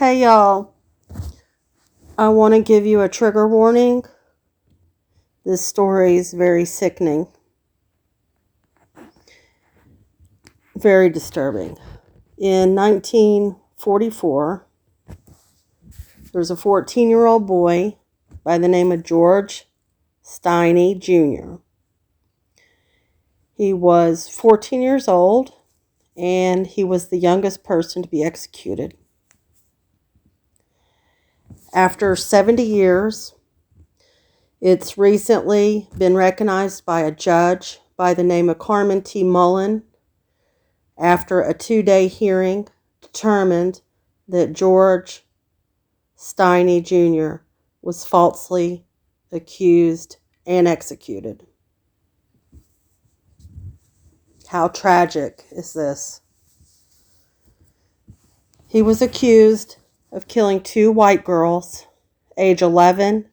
Hey y'all, I want to give you a trigger warning. This story is very sickening, very disturbing. In 1944, there's a 14-year-old boy by the name of George Stinney Jr. He was 14 years old, and he was the youngest person to be executed. After 70 years, it's recently been recognized by a judge by the name of Carmen T. Mullen, after a 2-day hearing, determined that George Stinney Jr. was falsely accused and executed. How tragic is this? He was accused of killing 2 white girls, age 11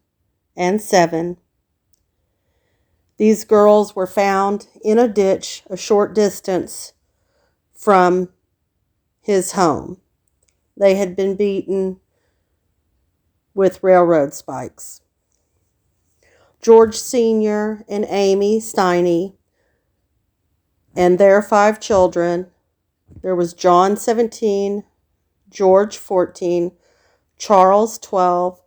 and 7. These girls were found in a ditch a short distance from his home. They had been beaten with railroad spikes. George Sr. and Amy Stinney and their 5 children, there was John 17, George 14, Charles 12,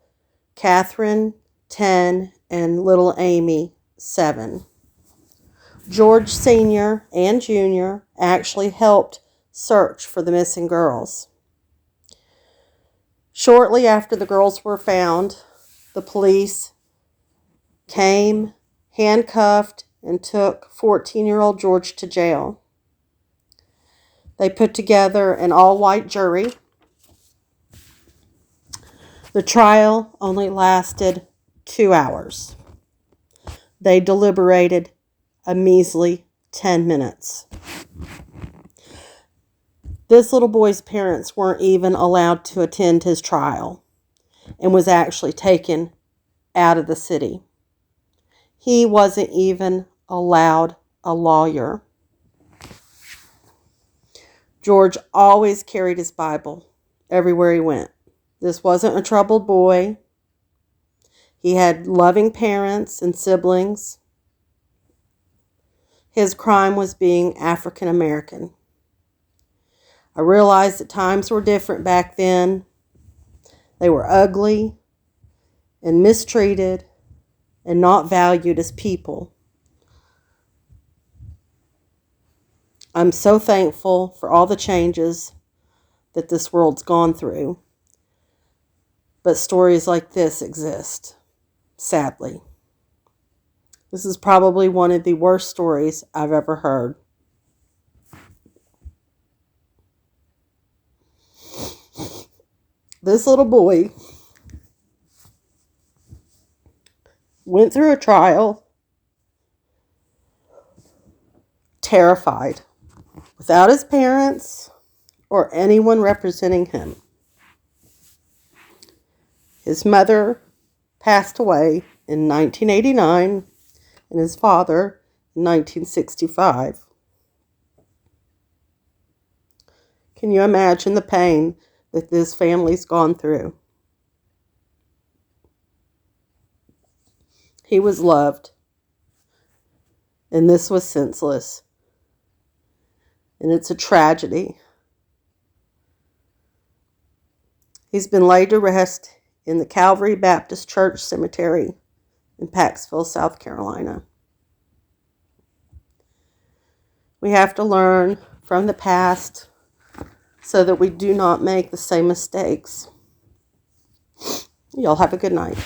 Catherine 10, and little Amy 7. George Sr. and Jr. actually helped search for the missing girls. Shortly after the girls were found, the police came, handcuffed, and took 14-year-old George to jail. They put together an all-white jury. The trial only lasted 2 hours. They deliberated a measly 10 minutes. This little boy's parents weren't even allowed to attend his trial and was actually taken out of the city. He wasn't even allowed a lawyer. George always carried his Bible everywhere he went. This wasn't a troubled boy. He had loving parents and siblings. His crime was being African American. I realized that times were different back then. They were ugly and mistreated and not valued as people. I'm so thankful for all the changes that this world's gone through. But stories like this exist, sadly. This is probably one of the worst stories I've ever heard. This little boy went through a trial terrified, without his parents or anyone representing him. His mother passed away in 1989 and his father in 1965. Can you imagine the pain that this family's gone through? He was loved, and this was senseless. And it's a tragedy. He's been laid to rest in the Calvary Baptist Church Cemetery in Paxville, South Carolina. We have to learn from the past so that we do not make the same mistakes. Y'all have a good night.